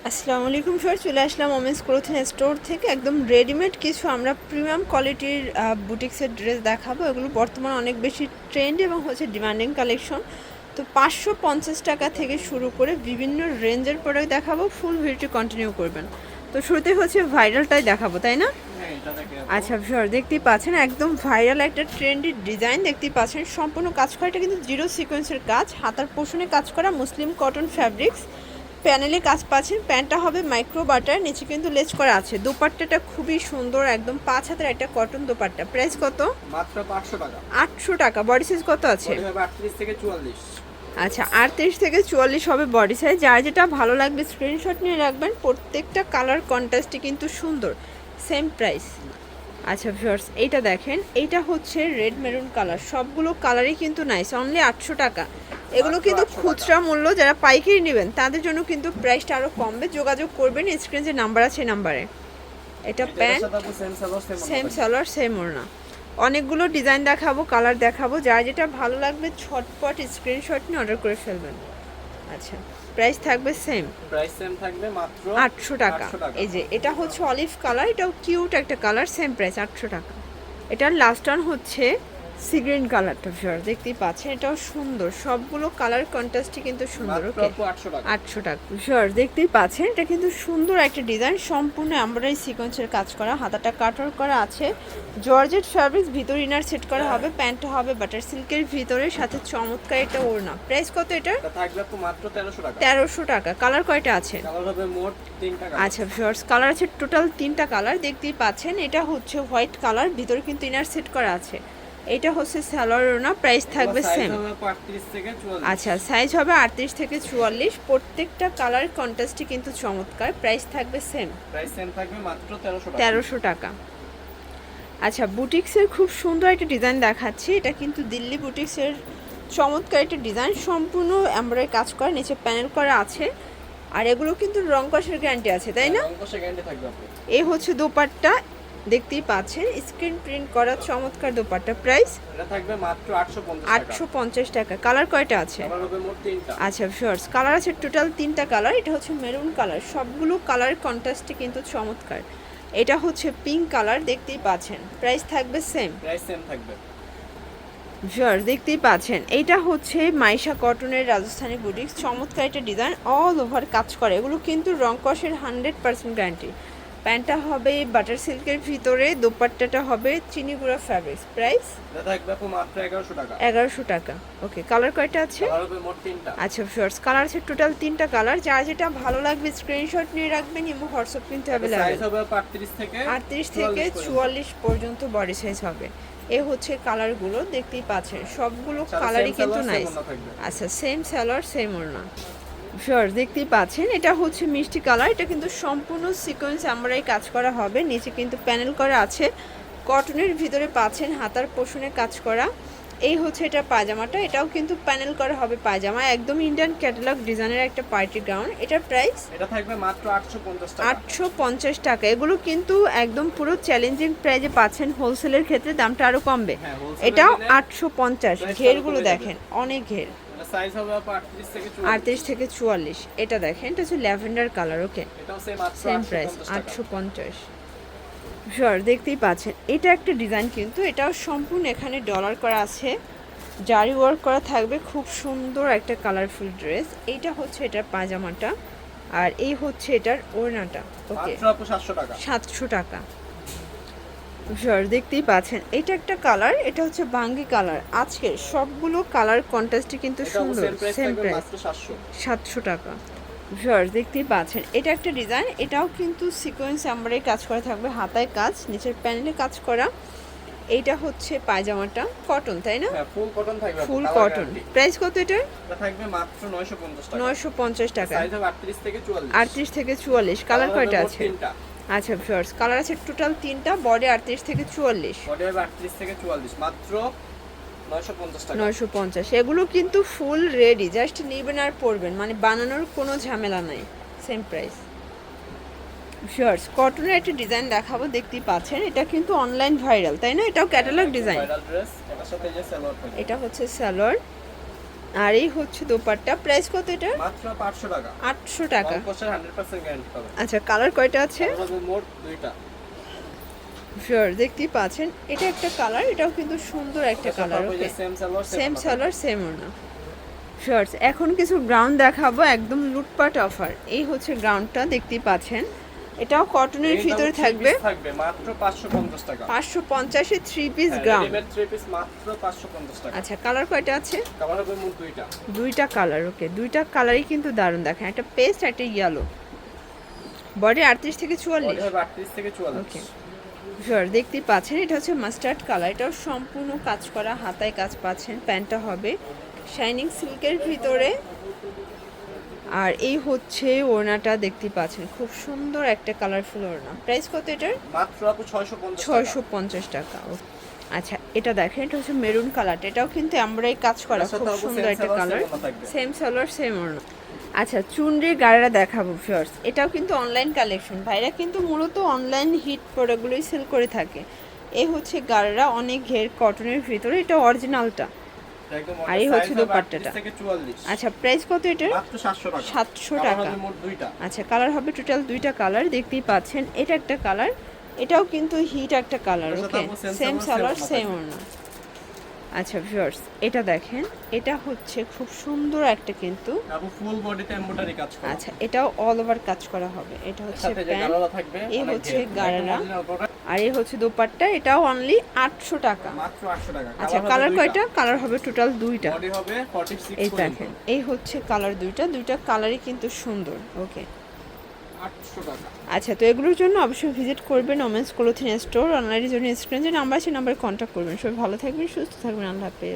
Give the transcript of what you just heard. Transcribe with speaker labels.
Speaker 1: আসসালামু আলাইকুম স্যার, চলে আসলাম ওমেন্স ক্লোথিং স্টোর থেকে একদম রেডিমেড কিছু আমরা প্রিমিয়াম কোয়ালিটির বুটিক্সের ড্রেস দেখাবো। এগুলো বর্তমানে অনেক বেশি ট্রেন্ড এবং হচ্ছে ডিমান্ডিং কালেকশন। তো 550 টাকা থেকে শুরু করে বিভিন্ন রেঞ্জের প্রোডাক্ট দেখাবো। ফুল ভিডিওটি কন্টিনিউ করবেন। তো শুরুতে হচ্ছে ভাইরালটাই দেখাবো, তাই না? আচ্ছা স্যার, দেখতেই পাচ্ছেন একদম ভাইরাল একটা ট্রেন্ডি ডিজাইন দেখতেই পাচ্ছেন। সম্পূর্ণ কাজ করা, এটা কিন্তু জিরো সিকোয়েন্সের কাজ, হাতার পোষণে কাজ করা মুসলিম কটন ফ্যাব্রিক্স। প্যানেলে কাজ পাচ্ছেন, প্যান্টটা হবে মাইক্রো বাটার, নিচে কিন্তু লেজ করা আছে। দোপাট্টাটা খুবই সুন্দর, একদম 5 হাতের একটা কটন দোপাট্টা। প্রাইস কত?
Speaker 2: মাত্র 500 টাকা।
Speaker 1: 800 টাকা। বডি সাইজ কত আছে?
Speaker 2: বডি হবে 38 থেকে 44।
Speaker 1: আচ্ছা, 38 থেকে 44 হবে বডি সাইজ। যার যেটা ভালো লাগবে স্ক্রিনশট নিয়ে রাখবেন। প্রত্যেকটা কালার কন্ট্রাস্টই কিন্তু সুন্দর। Same price. আচ্ছা ভিউয়ার্স, এইটা দেখেন, এইটা হচ্ছে রেড মেরুন কালার। সবগুলো কালারই কিন্তু নাইস, অনলি 800 টাকা। এগুলো কিন্তু খুচরা মূল্য, যারা পাইকারি নেবেন তাদের জন্য কিন্তু প্রাইসটা আরও কমবে। যোগাযোগ করবেন, স্ক্রিনে যে নাম্বার আছে এই নাম্বারে। এটা প্যান্ট, সেম সালোয়ার সেম ওড়না। অনেকগুলো ডিজাইন দেখাবো, কালার দেখাবো, যার যেটা ভালো লাগবে ছটপট স্ক্রিনশট নিয়ে অর্ডার করে ফেলবেন। আচ্ছা, প্রাইস থাকবে সেম,
Speaker 2: প্রাইস সেম থাকবে মাত্র
Speaker 1: 800 টাকা। এই যে এটা হচ্ছে অলিভ কালার, এটাও কিউট একটা কালার, সেম প্রাইস 800 টাকা। এটার লাস্ট ওয়ান হচ্ছে সি গ্রিন কালারটা, ভিউয়ার দেখতেই পাচ্ছেন, এটাও সুন্দর। সবগুলো কালার কন্ট্রাস্টই কিন্তু সুন্দর। ওকে, 800 টাকা। ভিউয়ার দেখতেই পাচ্ছেন, এটা কিন্তু সুন্দর একটা ডিজাইন, সম্পূর্ণ এমব্রয়ডারি সিকোয়েন্সের কাজ করা, হাতাটা কাটওয়ার্ক করা আছে। জর্জেট ফ্যাব্রিক্স, ভিতর ইনার সেট করা হবে। প্যান্টটা হবে বাটার সিল্কের ভিতরে, সাথে চমৎকার একটা ওড়না। প্রাইস কত এটা?
Speaker 2: থাকবে মাত্র 1300 টাকা।
Speaker 1: 1300 টাকা। কালার কয়টা আছে?
Speaker 2: কালার হবে মোট 3টা কালার।
Speaker 1: আচ্ছা ভিউয়ার্স, কালার আছে টোটাল 3টা কালার দেখতেই পাচ্ছেন। এটা হচ্ছে হোয়াইট কালার, ভিতরে কিন্তু ইনার সেট করা আছে। এটা হচ্ছে সালোয়ার ওড়না। প্রাইস থাকবে সেম। আচ্ছা, সাইজ হবে 38 থেকে 44। প্রত্যেকটা কালার কন্ট্রাস্টই কিন্তু চমৎকার। প্রাইস থাকবে সেম,
Speaker 2: প্রাইস সেম থাকবে মাত্র
Speaker 1: 1300 টাকা। আচ্ছা, বুটিক্সের খুব সুন্দর একটা ডিজাইন দেখাচ্ছি। এটা কিন্তু দিল্লি বুটিক্সের চমৎকার একটা ডিজাইন, সম্পূর্ণ এমব্রয়ডারি কাজ করা, নিচে প্যানেল করা আছে। আর এগুলো কিন্তু রং কষের গ্যারান্টি আছে, তাই না?
Speaker 2: রং কষের গ্যারান্টি থাকবে।
Speaker 1: এই হচ্ছে দোপাট্টা, দেখতেই পাচ্ছেন স্ক্রিন প্রিন্ট করা চমৎকার দোপাট্টা। প্রাইস
Speaker 2: এটা থাকবে মাত্র
Speaker 1: 850 টাকা। কালার কয়টা আছে?
Speaker 2: কালার হবে মোট 3টা।
Speaker 1: আচ্ছা ভিউয়ার্স, কালার আছে টোটাল 3টা কালার। এটা হচ্ছে মেরুন কালার, সবগুলো কালার কন্ট্রাস্টে কিন্তু চমৎকার। এটা হচ্ছে পিঙ্ক কালার, দেখতেই পাচ্ছেন। প্রাইস থাকবে সেম,
Speaker 2: প্রাইস সেম থাকবে।
Speaker 1: ভিউয়ার্স দেখতেই পাচ্ছেন, এইটা হচ্ছে মাইশা কটনের রাজস্থানী বুটিক্স, চমৎকার একটা ডিজাইন, অল ওভার কাজ করে। এগুলো কিন্তু রং কষের 100% গ্যারান্টি। প্যান্টটা হবে বাটার সিল্কের ভিতরে, দোপাট্টাটা হবে চিনি গুঁড়া ফ্যাব্রিক্স। প্রাইস
Speaker 2: এটা থাকবে মাত্র 1100 টাকা।
Speaker 1: 1100 টাকা। ওকে, কালার কয়টা আছে?
Speaker 2: কালার হবে মোট 3টা।
Speaker 1: আচ্ছা ভিউয়ার্স, কালার আছে টোটাল 3টা কালার। যার যেটা ভালো লাগবে স্ক্রিনশট নিয়ে রাখবেন। ইমো হোয়াটসঅ্যাপ কিন্তু অ্যাভেলেবল।
Speaker 2: সাইজ হবে 38 থেকে
Speaker 1: 44 পর্যন্ত বডি সাইজ হবে। এ হচ্ছে কালারগুলো, দেখতেই পাচ্ছেন সবগুলো কালারই কিন্তু নাইস। আচ্ছা, সেম সালোয়ার সেম ওড়না। ভিউয়ার্স দেখতেই পাচ্ছেন, এটা হচ্ছে মিষ্টি কালার। এটা কিন্তু সম্পূর্ণ সিকোয়েন্স আমরাই কাজ করা হবে, নিচে কিন্তু প্যানেল করা আছে। কটনের ভিতরে পাচ্ছেন হাতার পোষণে কাজ করা। এই হচ্ছে এটা পায়জামাটা, এটাও কিন্তু প্যানেল করা হবে পায়জামা, একদম ইন্ডিয়ান ক্যাটালগ ডিজাইনের একটা পার্টি গাউন। এটার প্রাইস
Speaker 2: এটা থাকবে মাত্র 850 টাকা।
Speaker 1: 850 টাকা। এগুলো কিন্তু একদম পুরো চ্যালেঞ্জিং প্রাইজে পাচ্ছেন। হোলসেলের ক্ষেত্রে দামটা আরো কমবে। এটাও 850। ঘেরগুলো দেখেন, অনেক ঘের।
Speaker 2: সাইজ হবে
Speaker 1: 38 থেকে 44। এটা দেখেন, এটা হচ্ছে ল্যাভেন্ডার কালার। ওকে,
Speaker 2: এটাও
Speaker 1: সেম প্রাইস 850। শিওর, দেখতেই পাচ্ছেন এটা একটা ডিজাইন, কিন্তু এটাও সম্পূর্ণ এখানে ডলার করা আছে, জারি ওয়ার্ক করা থাকবে। খুব সুন্দর একটা কালারফুল ড্রেস। এইটা হচ্ছে এটার পায়জামাটা, আর এই হচ্ছে এটার ওড়নাটা। ওকে, 700 টাকা। শিওর, দেখতেই পাচ্ছেন এটা একটা কালার, এটা হচ্ছে বাঙ্গি কালার। আজকের সবগুলো কালার কন্ট্রাস্টই কিন্তু সুন্দর। সেম প্রাইস 700 টাকা। ভিউয়ার্স দেখতেই পাচ্ছেন এটা একটা ডিজাইন, এটাও কিন্তু সিকোয়েন্স এমব্রয়ডারি কাজ করা থাকবে, হাতায় কাজ, নিচের প্যানেলে কাজ করা। এইটা হচ্ছে পায়জামাটা, কটন তাই না?
Speaker 2: হ্যাঁ, ফুল কটন থাকবে।
Speaker 1: ফুল কটন। প্রাইস কত এটার?
Speaker 2: এটা থাকবে মাত্র 950 টাকা।
Speaker 1: 950 টাকা।
Speaker 2: সাইজ হবে 38 থেকে 44।
Speaker 1: 38 থেকে 44। কালার কয়টা আছে?
Speaker 2: 3টা।
Speaker 1: আচ্ছা ভিউয়ার্স, কালার আছে টোটাল 3টা। বডি 38 থেকে 44।
Speaker 2: বডি হবে 38 থেকে 44, মাত্র 950 টাকা।
Speaker 1: 950। এগুলো কিন্তু ফুল রেডি, জাস্ট নেবেন আর পরবেন, মানে বানানোর কোনো ঝামেলা নাই। Same price. ভিউয়ার্স, কটনের একটা ডিজাইন দেখাবো, দেখতেই পাচ্ছেন এটা কিন্তু অনলাইন ভাইরাল, তাই না? এটাও ক্যাটালগ ডিজাইন।
Speaker 2: ভাইরাল ড্রেস, এটার সাথে এই যে সালোয়ার থাকবে।
Speaker 1: এটা হচ্ছে সালোয়ার, আর এই হচ্ছে দোপাট্টা, প্রাইস কত এটা?
Speaker 2: মাত্র 500 টাকা।
Speaker 1: 800 টাকা।
Speaker 2: কম্পোস্টার 100% গ্যারান্টি পাবেন।
Speaker 1: আচ্ছা, কালার কয়টা আছে?
Speaker 2: কালার হবে মোট দুইটা।
Speaker 1: শিওর, দেখতেই পাচ্ছেন এটা একটা কালার, এটাও কিন্তু সুন্দর একটা colour. Okay,
Speaker 2: same salwar
Speaker 1: same salwar same ওড়না। শিওর, এখন কিছু গ্রাউন্ড দেখাবো, একদম লুটপাট অফার। এই হচ্ছে গ্রাউন্ডটা, দেখতেই পাচ্ছেন এটাও কটনের ভিতরে থাকবে
Speaker 2: মাত্র 550 টাকা।
Speaker 1: 550 এ 3 পিস গ্রাউন্ড।
Speaker 2: রেডিমেড 3 পিস মাত্র 550 টাকা।
Speaker 1: আচ্ছা, কালার কয়টা আছে?
Speaker 2: কালার হবে মোট দুইটা।
Speaker 1: দুইটা কালার। ওকে, দুইটা কালারই কিন্তু দারুণ। দেখেন, একটা পেস্ট একটা ইয়েলো। বডি 38 থেকে 44।
Speaker 2: বডি হবে 38 থেকে 44।
Speaker 1: ওকে, শিওর, দেখতেই পাচ্ছেন এটা হচ্ছে মাস্টার্ড কালার, এটাও সম্পূর্ণ কাজ করা, হাতায় কাজ পাচ্ছেন। প্যান্টটা হবে শাইনিং সিল্কের ভিতরে। আর এই হচ্ছে ওড়নাটা, দেখতে পাচ্ছেন খুব সুন্দর একটা কালারফুল ওড়না। প্রাইস কত এটার?
Speaker 2: মাত্র আপু 650 টাকা।
Speaker 1: 650 টাকা। আচ্ছা, এটা দেখেন, এটা হচ্ছে মেরুন কালারটা, এটাও কিন্তু আমরাই কাজ করা, খুব সুন্দর একটা কালার। সেম সালোয়ার সেম ওড়না। আচ্ছা, চুনরির গাড়িটা দেখাবো ভিউয়ার্স, এটাও কিন্তু অনলাইন কালেকশন। ভাইরা কিন্তু মূলত অনলাইন হিট প্রোডাক্টগুলোই সেল করে থাকে। এই হচ্ছে গাড়িটা, অনেক ঘের কটনের ভিতরে, এটা অরিজিনালটা। আর এই হচ্ছে দোপাট্টাটা। আচ্ছা, প্রাইস কত এটার?
Speaker 2: মাত্র 700 টাকা।
Speaker 1: 700 টাকা।
Speaker 2: কালার হবে মোট দুইটা।
Speaker 1: আচ্ছা, কালার হবে টোটাল দুইটা কালার, দেখতেই পাচ্ছেন এটা একটা কালার, এটাও কিন্তু হিট একটা colour. Okay, same salwar same ওড়না। আচ্ছা ভিউয়ার্স, এটা দেখেন, এটা হচ্ছে খুব সুন্দর একটা কিন্তু
Speaker 2: আপু ফুল বডিতে এমব্রয়ডারি কাজ করা।
Speaker 1: আচ্ছা, এটাও অল ওভার কাজ করা হবে। এটা হচ্ছে
Speaker 2: সাথে যে
Speaker 1: প্যান্ট,
Speaker 2: গারারা থাকবে,
Speaker 1: এই
Speaker 2: অনেক
Speaker 1: হচ্ছে
Speaker 2: ঘের।
Speaker 1: গারারা,
Speaker 2: একদম original product,
Speaker 1: আর এই হচ্ছে দোপাট্টা, এটাও অনলি 800 টাকা।
Speaker 2: মাত্র 800 টাকা।
Speaker 1: আচ্ছা,
Speaker 2: হবে
Speaker 1: কালার
Speaker 2: দুইটা।
Speaker 1: কয়টা? কালার হবে টোটাল দুইটা।
Speaker 2: বডি হবে 46
Speaker 1: এই
Speaker 2: পর্যন্ত।
Speaker 1: দেখেন, এই হচ্ছে কালার দুইটা, দুইটা কালারই কিন্তু সুন্দর। ওকে,
Speaker 2: 800 টাকা।
Speaker 1: আচ্ছা, তো এগুলোর জন্য অবশ্যই ভিজিট করবেন ওমেন্স ক্লোথিং স্টোর। অনলাইনের জন্য স্ক্রিনে যে নাম্বার আছে, নাম্বারে কন্ট্যাক্ট করবেন। সবাই ভালো থাকবেন, সুস্থ থাকবেন, আল্লাহ হাফেজ।